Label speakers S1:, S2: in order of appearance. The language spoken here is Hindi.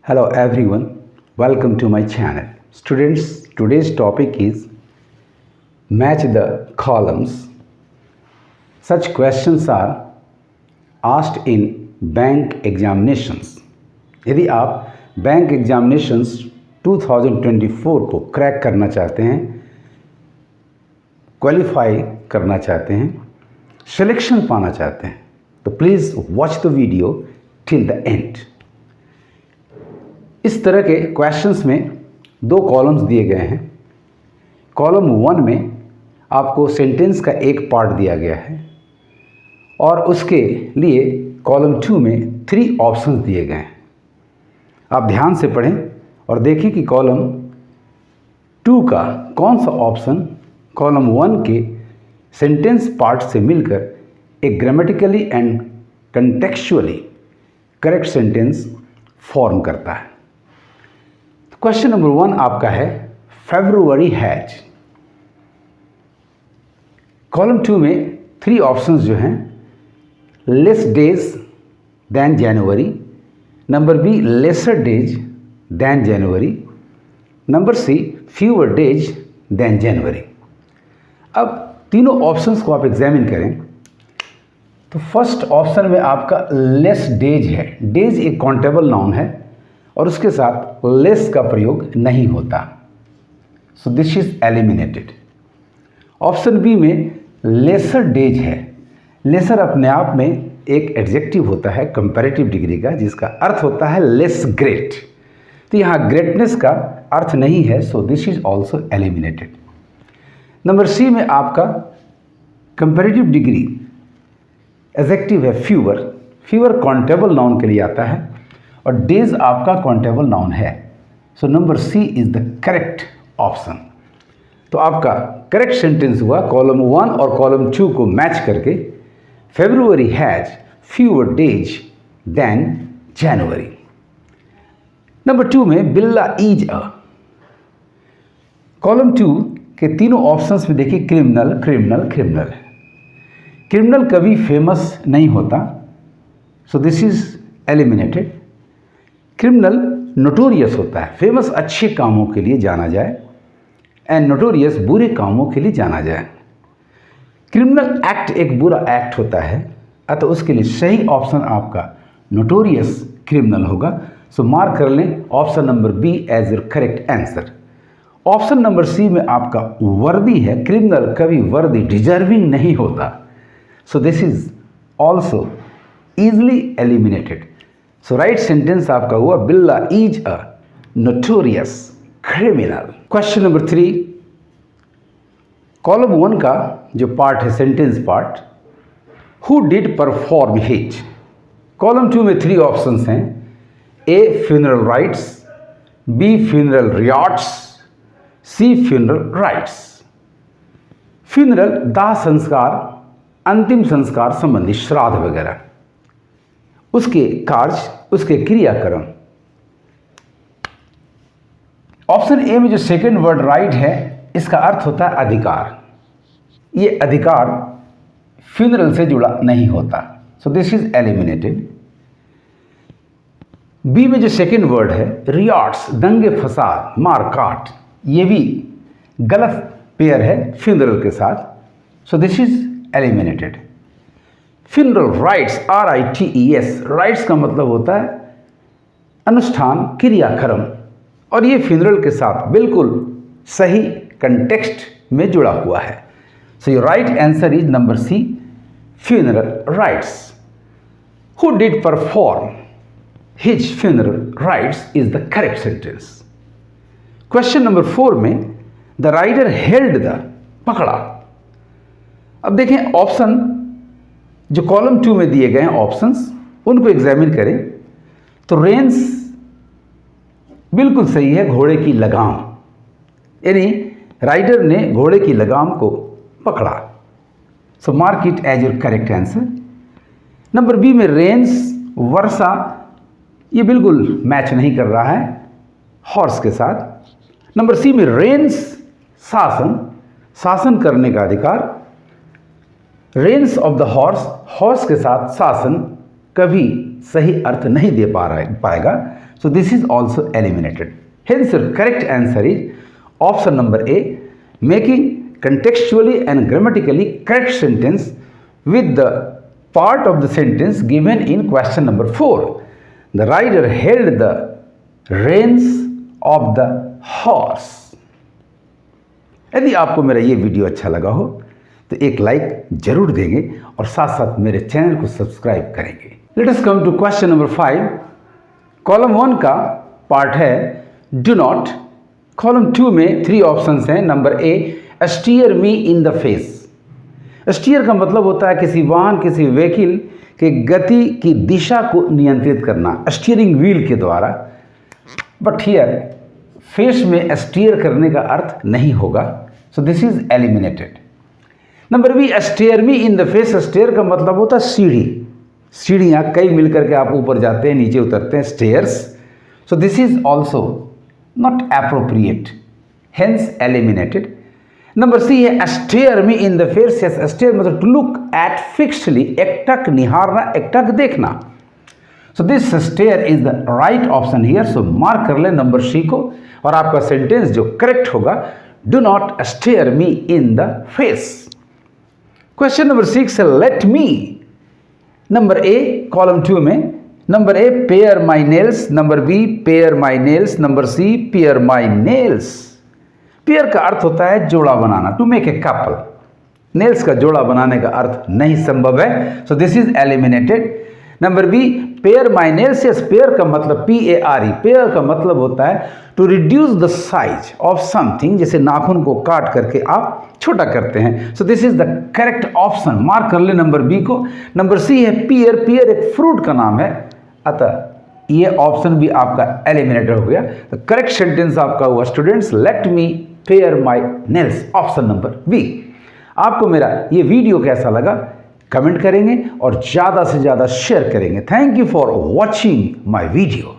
S1: Hello everyone, welcome to my channel. Students, today's topic is match the columns. Such questions are asked in bank examinations. यदि आप बैंक एग्जामिनेशंस 2024 को क्रैक करना चाहते हैं, क्वालिफाई करना चाहते हैं, सिलेक्शन पाना चाहते हैं, तो please watch the video till the end. इस तरह के क्वेश्चंस में दो कॉलम्स दिए गए हैं। कॉलम 1 में आपको सेंटेंस का एक पार्ट दिया गया है और उसके लिए कॉलम 2 में 3 ऑप्शंस दिए गए हैं। आप ध्यान से पढ़ें और देखें कि कॉलम 2 का कौन सा ऑप्शन कॉलम 1 के सेंटेंस पार्ट से मिलकर एक grammatically and contextually correct sentence form करता है। क्वेश्चन नंबर 1 आपका है फेब्रुअरी हैज। कॉलम 2 में 3 ऑप्शंस जो हैं, less days than January, number B lesser days than January, number C fewer days than January. अब तीनों ऑप्शंस को आप एग्जामिन करें तो फर्स्ट ऑप्शन में आपका लेस डेज है। डेज एक काउंटेबल नाउन है और उसके साथ लेस का प्रयोग नहीं होता, so this is eliminated. Option B में लेसर डेज है। लेसर अपने आप में एक एडजेक्टिव होता है कंपैरेटिव डिग्री का, जिसका अर्थ होता है लेस ग्रेट। तो यहाँ ग्रेटनेस का अर्थ नहीं है, so this is also eliminated. Number C में आपका कंपैरेटिव डिग्री एडजेक्टिव है फ्यूअर। फ्यूअर काउंटेबल नाउन के लिए आता है और डेज आपका काउंटेबल नाउन है, so number C is the correct option. तो आपका करेक्ट सेंटेंस हुआ कॉलम 1 और कॉलम 2 को मैच करके February has fewer days than January. Number 2 में बिल्ला इज अ। कॉलम 2 के तीनों ऑप्शंस में देखिए क्रिमिनल क्रिमिनल क्रिमिनल है। क्रिमिनल कभी फेमस नहीं होता, so this is eliminated. Criminal notorious होता है। फेमस अच्छे कामों के लिए जाना जाए एंड नोटोरियस बुरे कामों के लिए जाना जाए। क्रिमिनल एक्ट एक बुरा एक्ट होता है, अतः उसके लिए सही ऑप्शन आपका नोटोरियस क्रिमिनल होगा, सो मार्क कर लें option number B as your correct answer. Option number C में आपका वर्दी है। क्रिमिनल कभी वर्दी डिजर्विंग नहीं होता, so this is also easily eliminated. So right sentence आपका हुआ बिल्ला is a notorious criminal. Question number 3, column 1 का जो पार्ट है sentence part, who did perform his. Column 2 में 3 ऑप्शंस हैं, ए फ्यूनरल राइट्स, बी फ्यूनरल रियाट्स, सी फ्यूनरल राइट्स। फ्यूनरल दाह संस्कार, अंतिम संस्कार संबंधी श्राद्ध वगैरह, उसके कार्य, उसके क्रियाक्रम। ऑप्शन ए में जो सेकंड वर्ड राइट है, इसका अर्थ होता है अधिकार। ये अधिकार फ्यूनरल से जुड़ा नहीं होता, so this is eliminated. B में जो सेकंड वर्ड है रियाट्स, दंगे फसाद मार काट, ये भी गलत पेयर है फ्यूनरल के साथ, सो this is eliminated. Funeral rights RITES, rights का मतलब होता है अनुष्ठान क्रियाक्रम, और ये फ्यूनरल के साथ बिल्कुल सही कंटेक्स्ट में जुड़ा हुआ है, so your right answer is number C funeral rites. Who did perform his funeral rites is the correct sentence. Question number 4 में द राइडर हेल्ड द, पकड़ा। अब देखें ऑप्शन जो कॉलम 2 में दिए गए हैं ऑप्शंस, उनको एग्जामिन करें तो रेंस बिल्कुल सही है, घोड़े की लगाम, यानी राइडर ने घोड़े की लगाम को पकड़ा, so mark it as your correct answer. Number B में रेंस वर्षा, ये बिल्कुल मैच नहीं कर रहा है हॉर्स के साथ। नंबर सी में रेंस शासन, शासन करने का अधिकार। Reigns of the horse, horse के साथ शासन कभी सही अर्थ नहीं दे पाएगा, So this is also eliminated. Hence your correct answer is option number A, making contextually and grammatically correct sentence with the part of the sentence given in question number 4. The rider held the reins of the horse. यदि आपको मेरा ये वीडियो अच्छा लगा हो तो एक लाइक जरूर देंगे और साथ साथ मेरे चैनल को सब्सक्राइब करेंगे. Let us come to question number 5. Column 1 का पार्ट है डू नॉट. कॉलम 2 में 3 ऑप्शंस हैं. Number A, steer me in the face. Steer का मतलब होता है किसी वाहन, किसी व्हीकल के गति की दिशा को नियंत्रित करना स्टीयरिंग व्हील के द्वारा. बट हियर फेस में स्टीयर करने का अर्थ नहीं होगा, so this is eliminated. Number B, stare me in the face. Stare का मतलब होता है सीढ़ी. सीढ़ियाँ कई मिलकर के आप ऊपर जाते हैं, नीचे उतरते हैं, stairs. So this is also not appropriate, hence eliminated. Number C है stare me in the face. Stare मतलब टू लुक एट फिक्सली, एकटक निहारना, एकटक देखना. So this stare is the right option here. So mark कर ले नंबर सी को और आपका सेंटेंस जो करेक्ट होगा, do not stare me in the face. Question number 6 है let me. Number A column 2 में. Number A, pair my nails. Number B, pair my nails. Number C, pair my nails. Pair का अर्थ होता है जोड़ा बनाना, to make a couple. Nails का जोड़ा बनाने का अर्थ नहीं संभव है, so this is eliminated. Number B, pair my nails. Yes, pair का मतलब PARE. पेयर का मतलब होता है to reduce the size of something, जैसे नाखून को काट करके आप छोटा करते हैं. So this is the correct option. Mark कर ले नंबर बी को. नंबर सी है पियर. पियर एक फ्रूट का नाम है, अतः ये ऑप्शन भी आपका एलिमिनेटेड हो गया. तो करेक्ट सेंटेंस आपका हुआ students, let me pare my nails, option number B. आपको मेरा ये वीडियो कैसा लगा कमेंट करेंगे और ज़्यादा से ज़्यादा शेयर करेंगे. Thank you for watching my video.